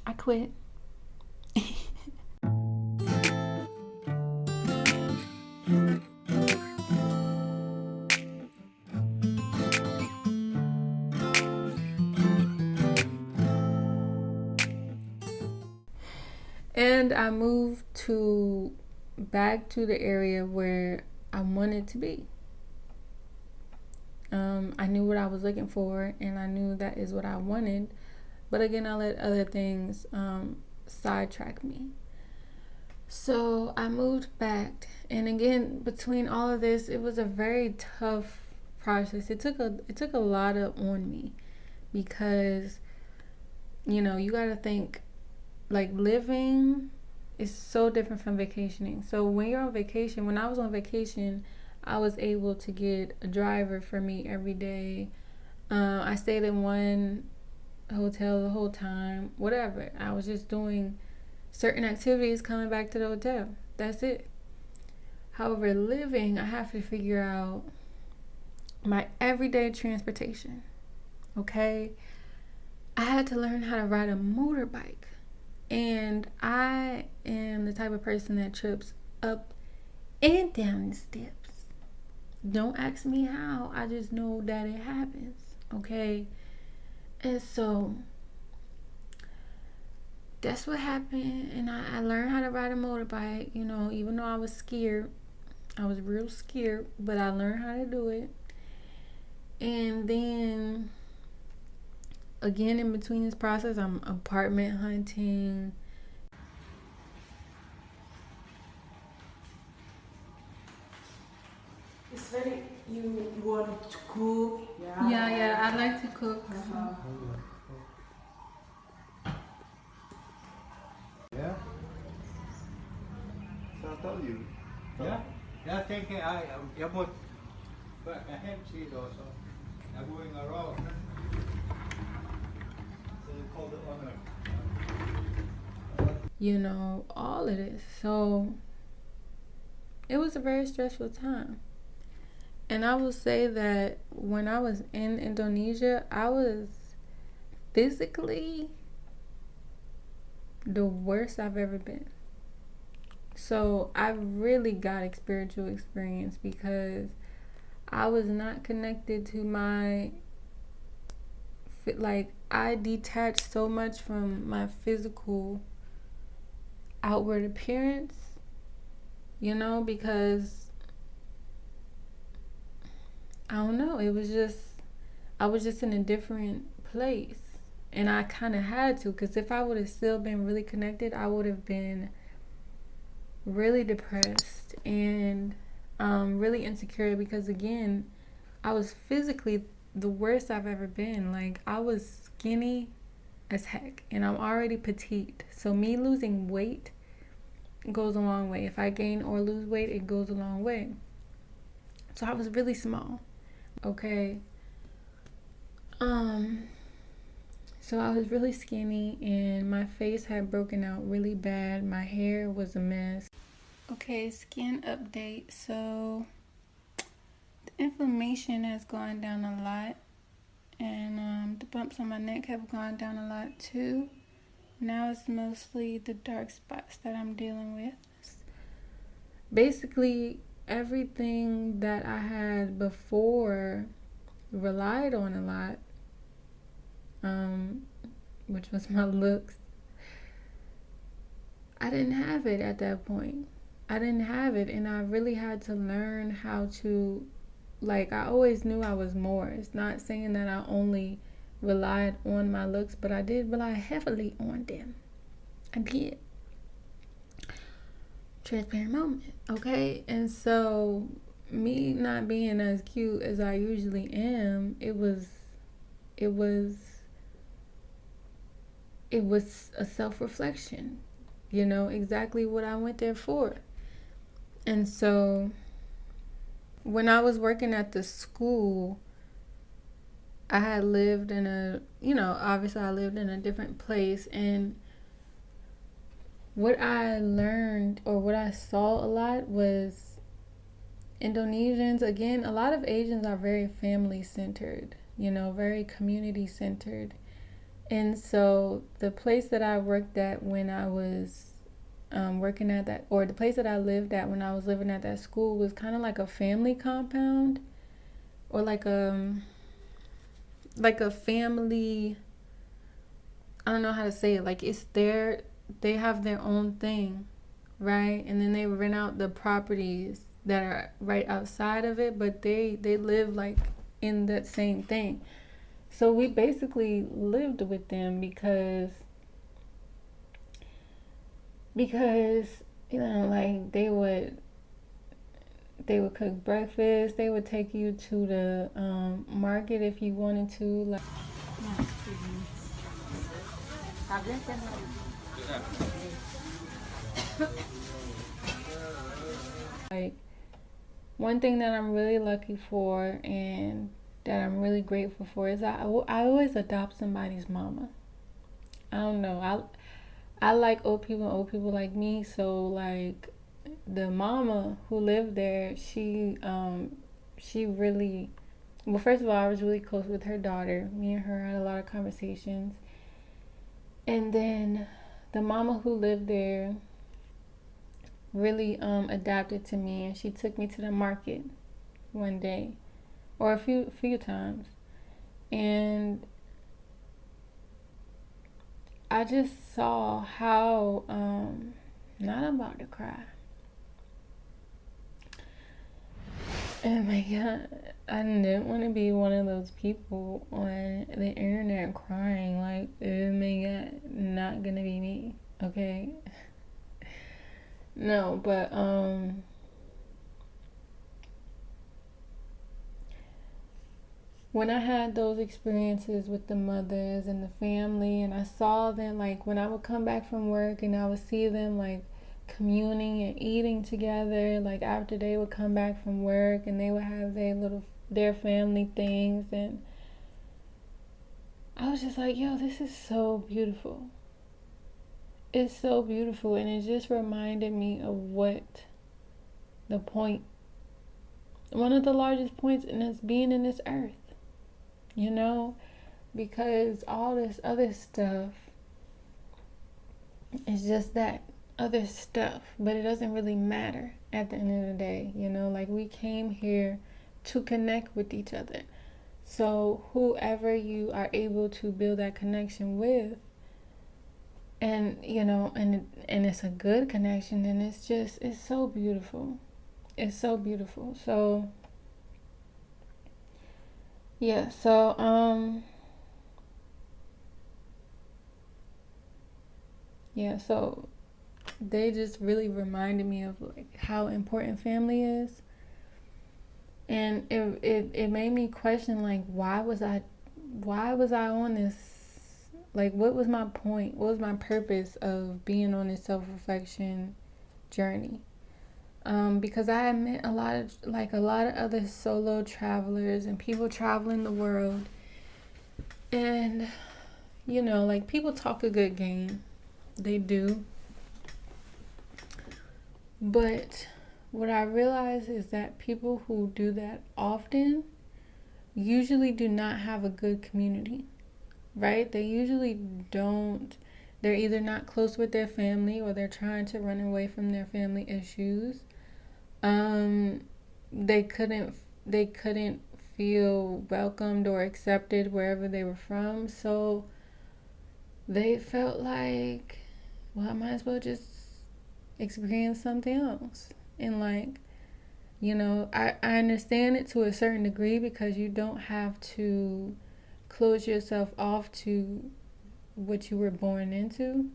I quit. And I moved to back to the area where I wanted to be. I knew what I was looking for, and I knew that is what I wanted. But again, I let other things sidetrack me. So I moved back, and again, between all of this, it was a very tough process. It took a lot on me, because you got to think, like, living is so different from vacationing. So when you're on vacation, when I was on vacation, I was able to get a driver for me every day. I stayed in one hotel the whole time, whatever. I was just doing certain activities, coming back to the hotel. That's it. However, living, I have to figure out my everyday transportation. Okay? I had to learn how to ride a motorbike. And I am the type of person that trips up and down the steps. Don't ask me how. I just know that it happens. Okay? And so that's what happened. And I learned how to ride a motorbike. Even though I was scared, I was real scared, but I learned how to do it. And then again, in between this process, I'm apartment hunting. It's very, you want to cook, yeah? Yeah, I like to cook. Yeah. So I told you. Yeah, yeah, thinking I about, but I have seen also. I'm going around. So you call the owner. All of this. So it was a very stressful time. And I will say that when I was in Indonesia, I was physically the worst I've ever been. So I really got a spiritual experience, because I was not connected to I detached so much from my physical outward appearance, because I don't know, I was just in a different place. And I kind of had to, because if I would have still been really connected, I would have been really depressed and really insecure, because again, I was physically the worst I've ever been. Like, I was skinny as heck, and I'm already petite. So me losing weight goes a long way. If I gain or lose weight, it goes a long way. So I was really small. Okay. So I was really skinny, and my face had broken out really bad. My hair was a mess. Okay, skin update. So the inflammation has gone down a lot, and the bumps on my neck have gone down a lot too. Now it's mostly the dark spots that I'm dealing with. Basically, everything that I had before relied on a lot, which was my looks. I didn't have it at that point. I didn't have it, and I really had to learn how to, I always knew I was more. It's not saying that I only relied on my looks, but I did rely heavily on them. I did. Transparent moment, okay? And so me not being as cute as I usually am, it was a self-reflection, exactly what I went there for. And so when I was working at the school, I had lived obviously I lived in a different place, and what I learned, or what I saw a lot, was Indonesians, again, a lot of Asians are very family centered, very community centered. And so the place that I worked at when I was working at that, or the place that I lived at when I was living at that school, was kind of like a family compound, or like a family. I don't know how to say it. Like it's their, they have their own thing, right? And then they rent out the properties that are right outside of it, but they live like in that same thing. So we basically lived with them because you know, like they would cook breakfast. They would take you to the market if you wanted to. Like one thing that I'm really lucky for and that I'm really grateful for is I always adopt somebody's mama. I don't know. I like old people like me. So like the mama who lived there, she really, well, first of all, I was really close with her daughter. Me and her had a lot of conversations. And then the mama who lived there really adapted to me, and she took me to the market one day, or a few times, and I just saw how not about to cry. Oh my god, I didn't want to be one of those people on the internet crying. Like, oh my god, not gonna be me, okay? No, but when I had those experiences with the mothers and the family, and I saw them, like when I would come back from work and I would see them like communing and eating together, like after they would come back from work and they would have their family things, and I was just like, yo, this is so beautiful. It's so beautiful, and it just reminded me of what the point, one of the largest points in us being in this earth, you know, because all this other stuff is just that other stuff, but it doesn't really matter at the end of the day, you know, like we came here to connect with each other. So whoever you are able to build that connection with, and you know, and it's a good connection, then it's so beautiful. It's so beautiful. So yeah, so they just really reminded me of like how important family is. And it made me question, like, why was I on this, like, what was my point, what was my purpose of being on this self-reflection journey? Because I had met a lot of other solo travelers and people traveling the world, and you know, like, people talk a good game, they do, but what I realize is that people who do that often usually do not have a good community, right? They usually don't. They're either not close with their family, or they're trying to run away from their family issues. They couldn't feel welcomed or accepted wherever they were from, so they felt like, well, I might as well just experience something else. And like, you know, I understand it to a certain degree, because you don't have to close yourself off to what you were born into,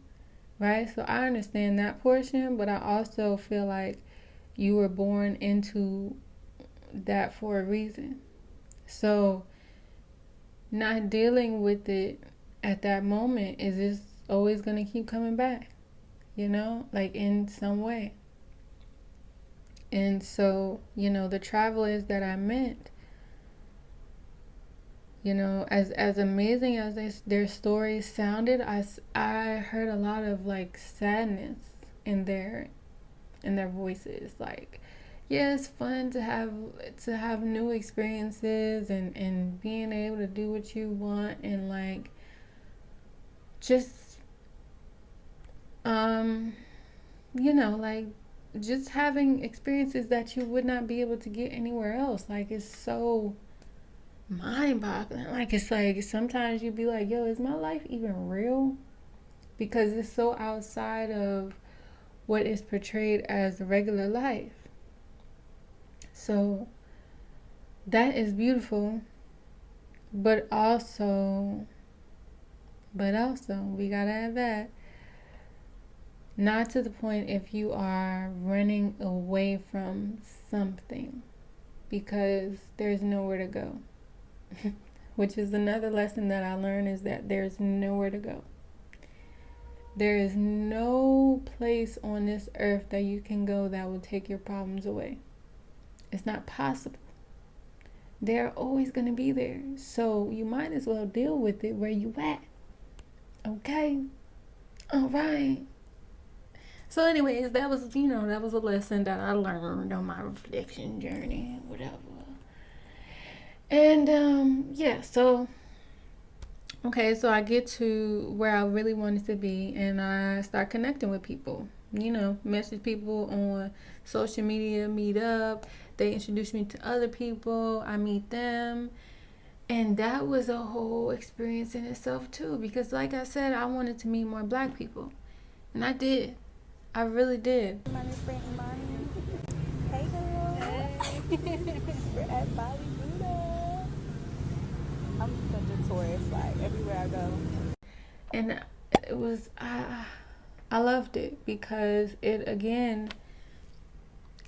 right? So I understand that portion, but I also feel like you were born into that for a reason. So not dealing with it at that moment is just always going to keep coming back, you know, like in some way. And so, you know, the travelers that I met, you know, as amazing as their stories sounded, I heard a lot of like sadness in their voices. Like, yeah, it's fun to have new experiences and being able to do what you want, and like, just, like just having experiences that you would not be able to get anywhere else. Like, it's so mind boggling. Like, it's like sometimes you'd be like, yo, is my life even real? Because it's so outside of what is portrayed as regular life. So that is beautiful, but also we gotta add that, not to the point if you are running away from something, because there's nowhere to go. Which is another lesson that I learned, is that there's nowhere to go. There is no place on this earth that you can go that will take your problems away. It's not possible. They're always going to be there. So you might as well deal with it where you at. Okay? All right. So anyways, that was a lesson that I learned on my reflection journey, whatever. And yeah, so okay, so I get to where I really wanted to be, and I start connecting with people. Message people on social media, meet up. They introduce me to other people. I meet them. And that was a whole experience in itself too, because like I said, I wanted to meet more Black people. And I did. I really did. My new friend Imani. Hey girl. Hey. We're at Bali, Buddha. I'm such a tourist, like everywhere I go. And it was, I loved it, because it, again,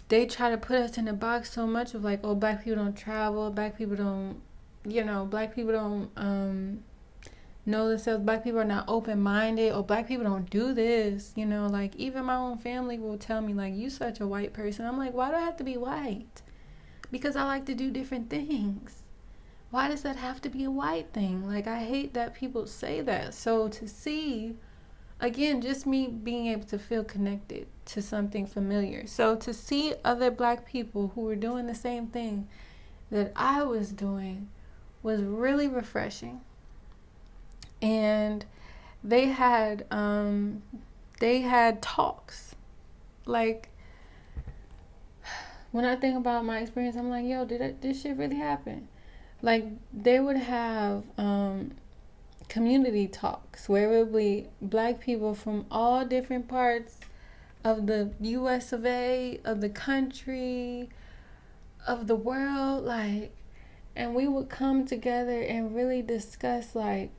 they try to put us in a box so much of like, oh, Black people don't travel, Black people don't, Black people don't know themselves, Black people are not open-minded, or Black people don't do this, like even my own family will tell me like, you such a white person. I'm like, why do I have to be white? Because I like to do different things. Why does that have to be a white thing? Like, I hate that people say that. So to see, again, just me being able to feel connected to something familiar. So to see other Black people who were doing the same thing that I was doing was really refreshing. And they had talks. Like, when I think about my experience, I'm like, yo, did this shit really happen? Like, they would have community talks where it would be Black people from all different parts of the US of A, of the country, of the world, like, and we would come together and really discuss like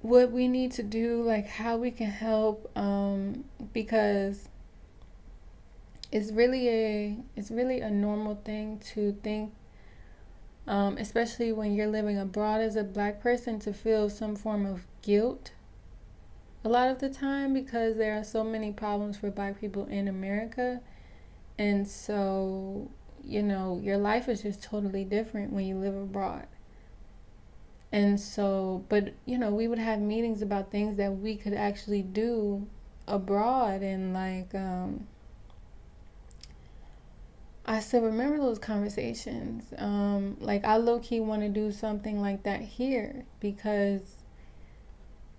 what we need to do, like how we can help, because it's really a normal thing to think, especially when you're living abroad as a Black person, to feel some form of guilt a lot of the time, because there are so many problems for Black people in America. And so, your life is just totally different when you live abroad. And so, but, we would have meetings about things that we could actually do abroad. And like, I still remember those conversations. Like, I low-key want to do something like that here, because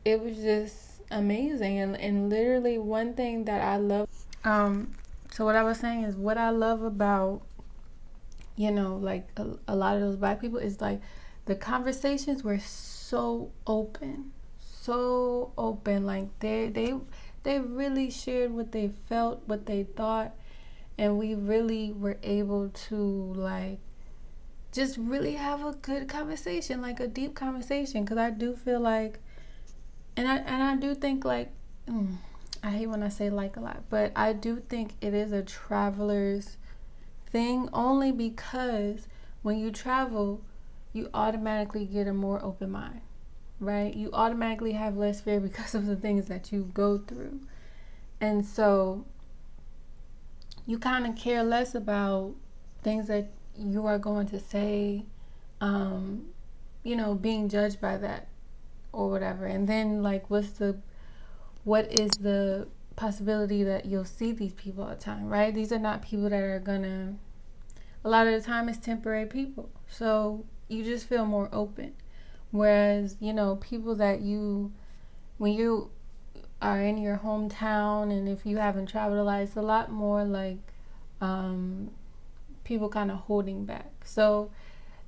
it was just amazing. And literally one thing that I love, so what I was saying is, what I love about, like a lot of those Black people is like, the conversations were so open. Like they really shared what they felt, what they thought, and we really were able to like just really have a good conversation, like a deep conversation. Because I do feel like, and I do think like, I hate when I say like a lot, but I do think it is a traveler's thing, only because when you travel, you automatically get a more open mind, right? You automatically have less fear because of the things that you go through. And so you kind of care less about things that you are going to say, being judged by that or whatever. And then like, what is the possibility that you'll see these people all the time, right? These are not people that are gonna, a lot of the time it's temporary people. So you just feel more open. Whereas, you know, people that when you are in your hometown and if you haven't traveled a lot, it's a lot more like people kind of holding back. So,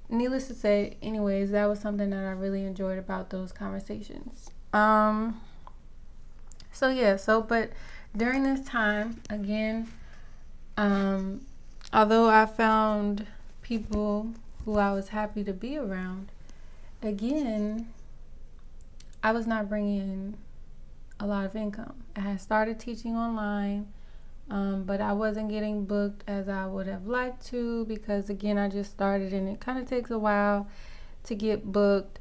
needless to say, anyways, that was something that I really enjoyed about those conversations. But during this time, again, although I found people who I was happy to be around, again, I was not bringing in a lot of income. I had started teaching online, but I wasn't getting booked as I would have liked to because, again, I just started and it kind of takes a while to get booked.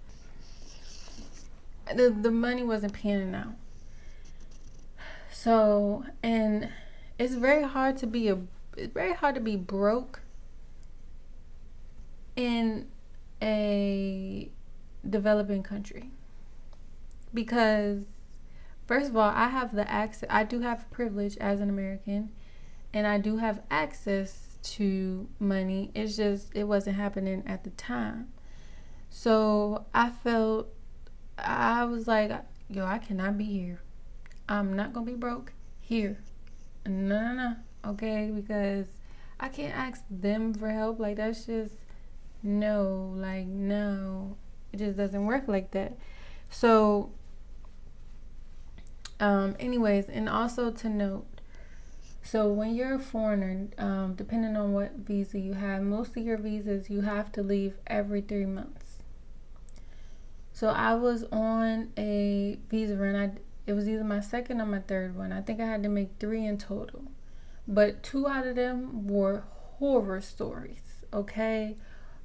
The money wasn't panning out. So, and it's very hard to be broke in a developing country because first of all, I have the access. I do have privilege as an American, and I do have access to money. It's just it wasn't happening at the time. So I was like, yo, I cannot be here. I'm not gonna be broke here. No. Okay, because I can't ask them for help. Like that's just no. It just doesn't work like that. So anyways, and also to note, so when you're a foreigner, depending on what visa you have, most of your visas you have to leave every 3 months. So I was on a visa run. It was either my second or my third one. I think I had to make 3 in total, but 2 out of them were horror stories. Okay,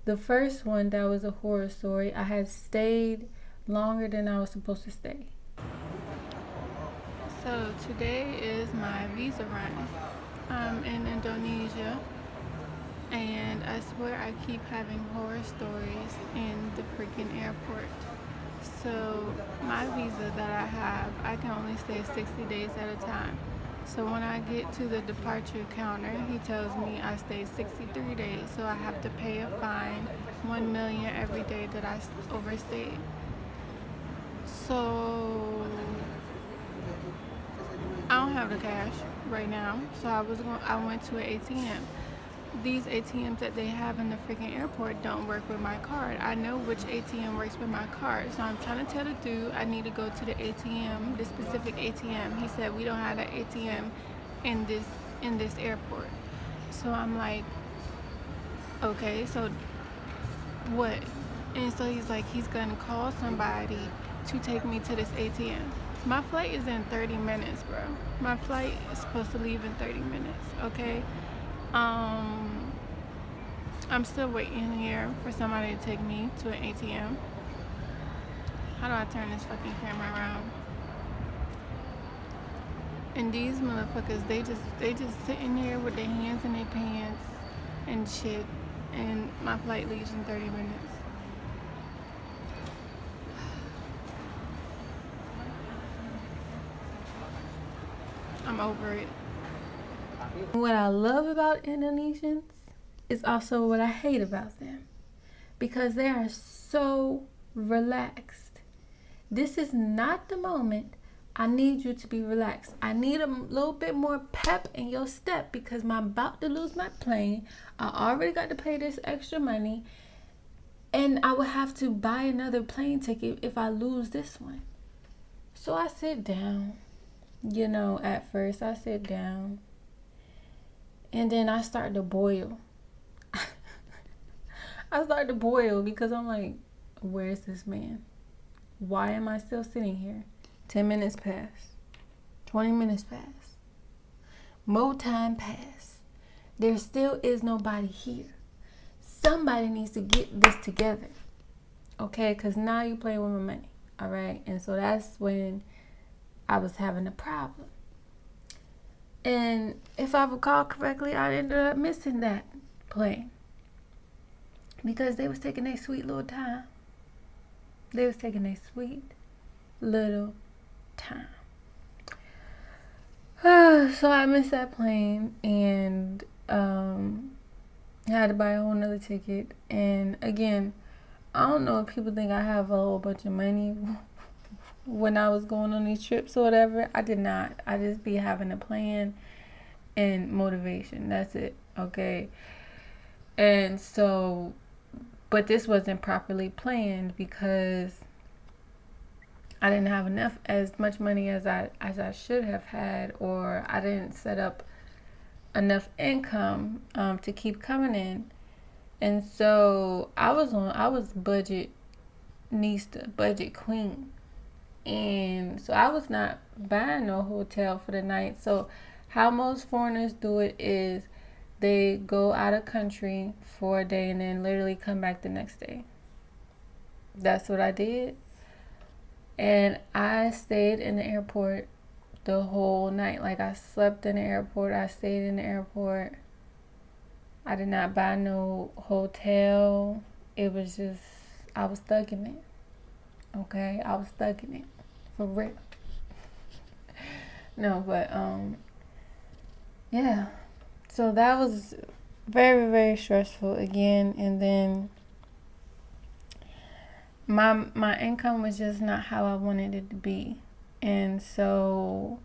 the first one that was a horror story. I had stayed longer than I was supposed to stay. So today is my visa run. I'm in Indonesia, and I swear I keep having horror stories in the freaking airport. So my visa that I have, I can only stay 60 days at a time. So when I get to the departure counter, he tells me I stay 63 days, so I have to pay a fine, 1 million every day that I overstayed. So I don't have the cash right now, so I went to an ATM. These ATMs that they have in the freaking airport don't work with my card. I know which ATM works with my card, so I'm trying to tell the dude I need to go to the ATM, the specific ATM. He said we don't have an ATM in this airport. So I'm like, okay, so what? And so he's like, he's gonna call somebody to take me to this ATM. My flight is in 30 minutes, bro. My flight is supposed to leave in 30 minutes, okay? I'm still waiting here for somebody to take me to an ATM. How do I turn this fucking camera around? And these motherfuckers, they just sitting there with their hands in their pants and shit. And my flight leaves in 30 minutes. I'm over it. What I love about Indonesians is also what I hate about them, because they are so relaxed. This is not the moment. I need you to be relaxed. I need a little bit more pep in your step because I'm about to lose my plane. I already got to pay this extra money, and I will have to buy another plane ticket if I lose this one. So I sit down. At first I sit down, and then I start to boil. I start to boil because I'm like, where's this man? Why am I still sitting here? 10 minutes pass. 20 minutes pass. More time pass. There still is nobody here. Somebody needs to get this together. Okay? Because now you play with my money. All right? And so that's when I was having a problem. And if I recall correctly, I ended up missing that plane. Because they was taking their sweet little time. They was taking their sweet little time. So I missed that plane and had to buy a whole nother ticket. And again, I don't know if people think I have a whole bunch of money when I was going on these trips or whatever. I did not. I just be having a plan and motivation. That's it. Okay. And so, but this wasn't properly planned because I didn't have enough, as much money as I should have had, or I didn't set up enough income to keep coming in. And so I was budget Nista, budget queen. And so I was not buying no hotel for the night. So how most foreigners do it is they go out of country for a day and then literally come back the next day. That's what I did. And I stayed in the airport the whole night. Like, I slept in the airport. I stayed in the airport. I did not buy no hotel. It was just, I was stuck in it. Okay? I was stuck in it. For real. No, but, yeah. So that was very, very stressful again. And then my income was just not how I wanted it to be. And so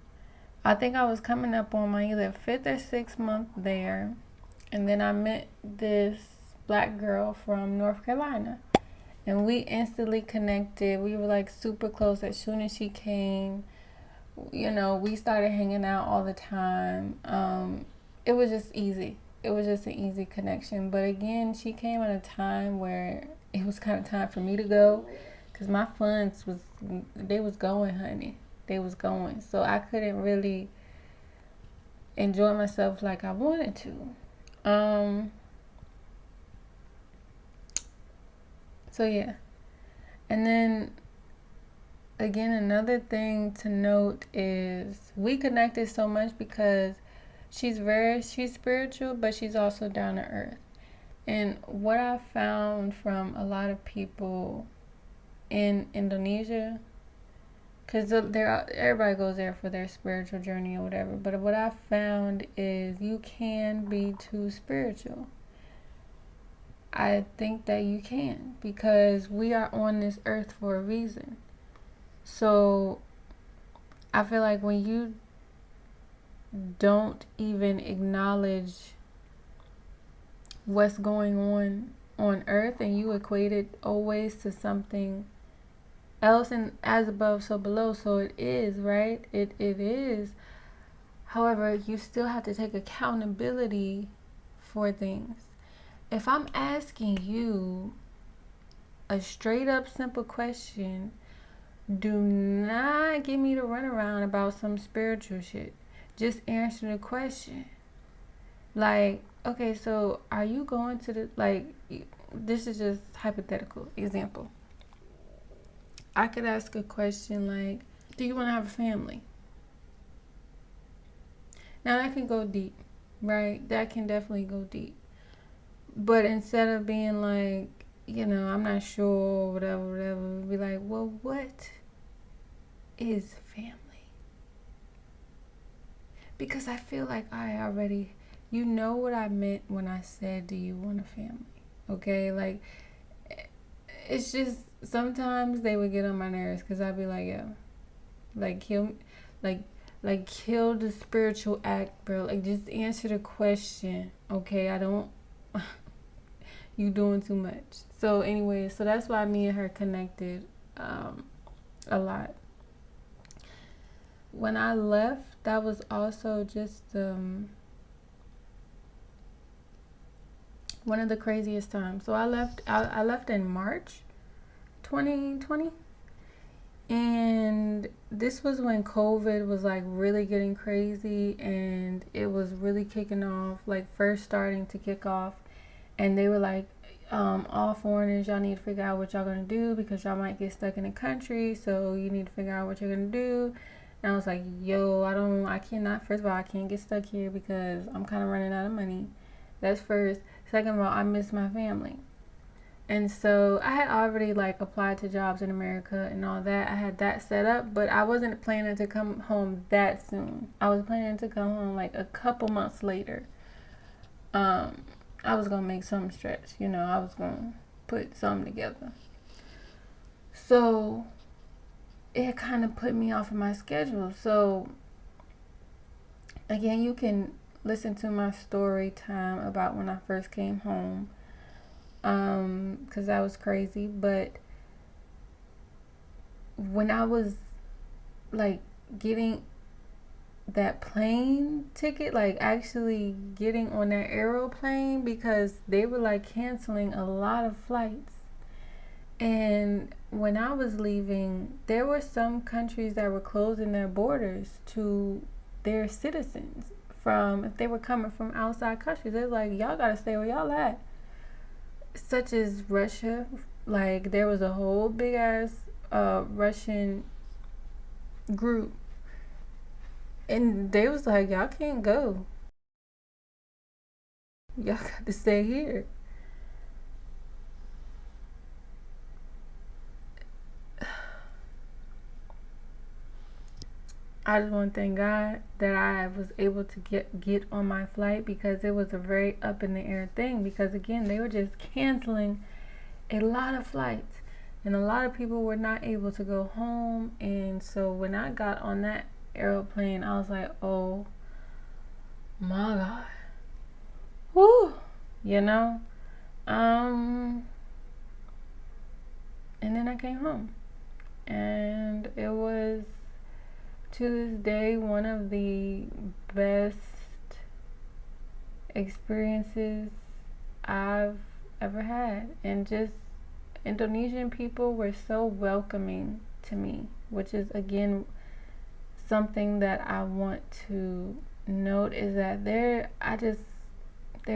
I think I was coming up on my either 5th or 6th month there. And then I met this black girl from North Carolina. And we instantly connected. We were like super close as soon as she came. You know, we started hanging out all the time. It was just easy. It was just an easy connection. But again, she came at a time where it was kind of time for me to go. Because my funds they was going, honey. They was going. So I couldn't really enjoy myself like I wanted to. So yeah. And then again, another thing to note is we connected so much because she's spiritual, but she's also down to earth. And what I found from a lot of people in Indonesia, because everybody goes there for their spiritual journey or whatever, but what I found is you can be too spiritual. I think that you can, because we are on this earth for a reason. So I feel like when you don't even acknowledge what's going on earth and you equate it always to something else, and as above so below, so it is, right? It is. However, you still have to take accountability for things. If I'm asking you a straight up simple question, do not give me the runaround about some spiritual shit. Just answer the question. Like, okay, so are you going to the, like, this is just hypothetical example. I could ask a question like, do you want to have a family? Now that can go deep, right? That can definitely go deep. But instead of being like, I'm not sure, whatever, be like, well, what is family? Because I feel like I already, what I meant when I said, do you want a family? Okay, like, it's just, sometimes they would get on my nerves because I'd be like, yo, like, kill the spiritual act, bro. Like, just answer the question, okay? You doing too much. So anyway, so that's why me and her connected a lot. When I left, that was also just one of the craziest times. So I left in March 2020. And this was when COVID was like really getting crazy, and it was really kicking off, like first starting to kick off. And they were like, all foreigners, y'all need to figure out what y'all gonna do because y'all might get stuck in the country. So you need to figure out what you're gonna do. And I was like, yo, I cannot, first of all, I can't get stuck here because I'm kind of running out of money. That's first. Second of all, I miss my family. And so I had already like applied to jobs in America and all that. I had that set up, but I wasn't planning to come home that soon. I was planning to come home like a couple months later. I was gonna make some stretch, I was gonna put something together. So it kind of put me off of my schedule. So again, you can listen to my story time about when I first came home, because that was crazy. But when I was like getting that plane ticket, like actually getting on that aeroplane, because they were like canceling a lot of flights. And when I was leaving, there were some countries that were closing their borders to their citizens from, if they were coming from outside countries. They're like, y'all gotta stay where y'all at. Such as Russia. Like, there was a whole big ass Russian group, and they was like, y'all can't go. Y'all got to stay here. I just want to thank God that I was able to get on my flight, because it was a very up in the air thing, because again, they were just canceling a lot of flights, and a lot of people were not able to go home. And so when I got on that airplane, I was like, oh my God. Woo, you know? And then I came home, and it was, to this day, one of the best experiences I've ever had. And just, Indonesian people were so welcoming to me, which is again something that I want to note, is that their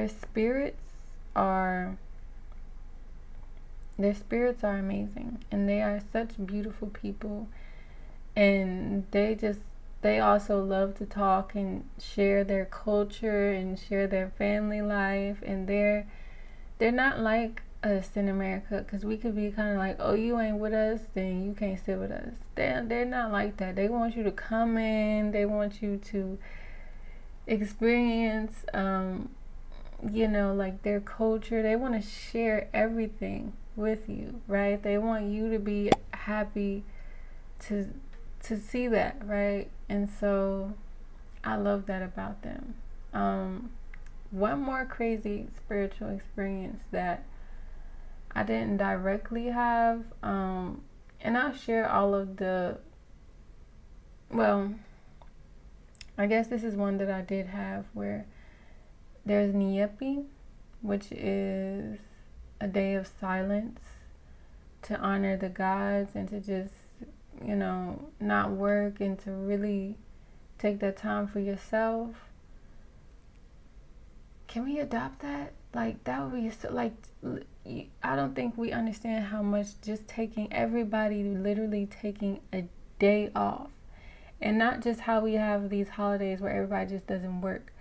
spirits are amazing, and they are such beautiful people. And they also love to talk and share their culture and share their family life. And they're not like us in America, because we could be kind of like, oh, you ain't with us, then you can't sit with us. They're not like that. They want you to come in. They want you to experience like their culture. They want to share everything with you, right? They want you to be happy to see that, right? And so I love that about them. One more crazy spiritual experience that I didn't directly have, and I'll share all of I guess this is one that I did have, where there's Nyepi, which is a day of silence to honor the gods, and to just, not work, and to really take that time for yourself. Can we adopt that? Like, that would be so, like, I don't think we understand how much just everybody literally taking a day off. And not just how we have these holidays where everybody just doesn't work.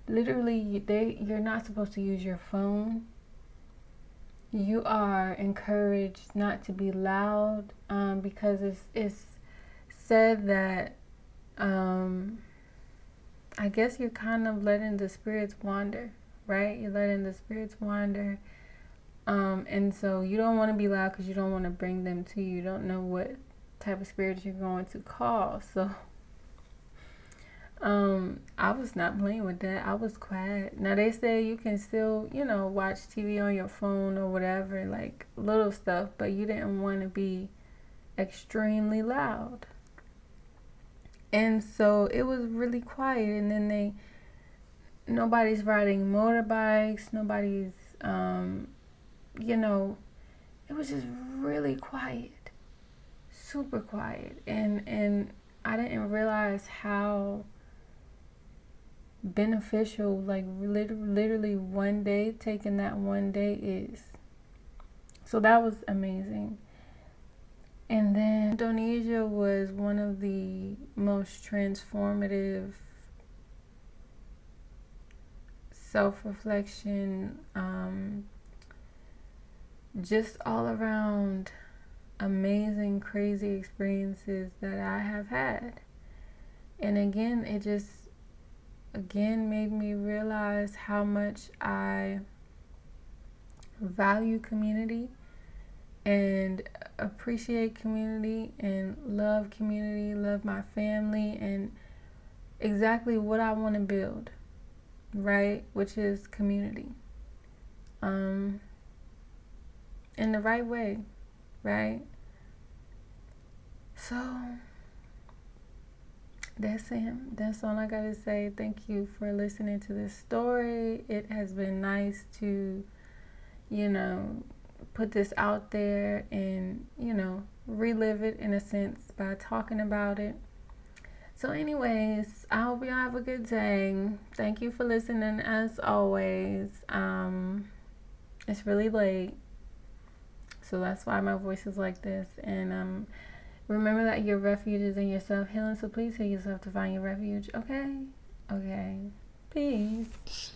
Literally, you're not supposed to use your phone. You are encouraged not to be loud, because it's said that I guess you're kind of letting the spirits wander, right? You're letting the spirits wander, and so you don't want to be loud, because you don't want to bring them to you. You don't know what type of spirits you're going to call. So I was not playing with that. I was quiet. Now, they say you can still, watch TV on your phone or whatever, like little stuff, but you didn't want to be extremely loud. And so it was really quiet. And then nobody's riding motorbikes, nobody's, it was just really quiet, super quiet. And I didn't realize how beneficial, like, literally one day, taking that one day is. So that was amazing. And then Indonesia was one of the most transformative self-reflection, just all around amazing, crazy experiences that I have had. And again, it just made me realize how much I value community, and appreciate community and love community, love my family, and exactly what I want to build, right? Which is community. In the right way, right? So that's it. That's all I gotta say. Thank you for listening to this story. It has been nice to, put this out there and, relive it in a sense by talking about it. So anyways, I hope y'all have a good day. Thank you for listening as always. It's really late, so that's why my voice is like this. And remember that your refuge is in your self-healing, so please heal yourself to find your refuge, okay? Okay. Peace.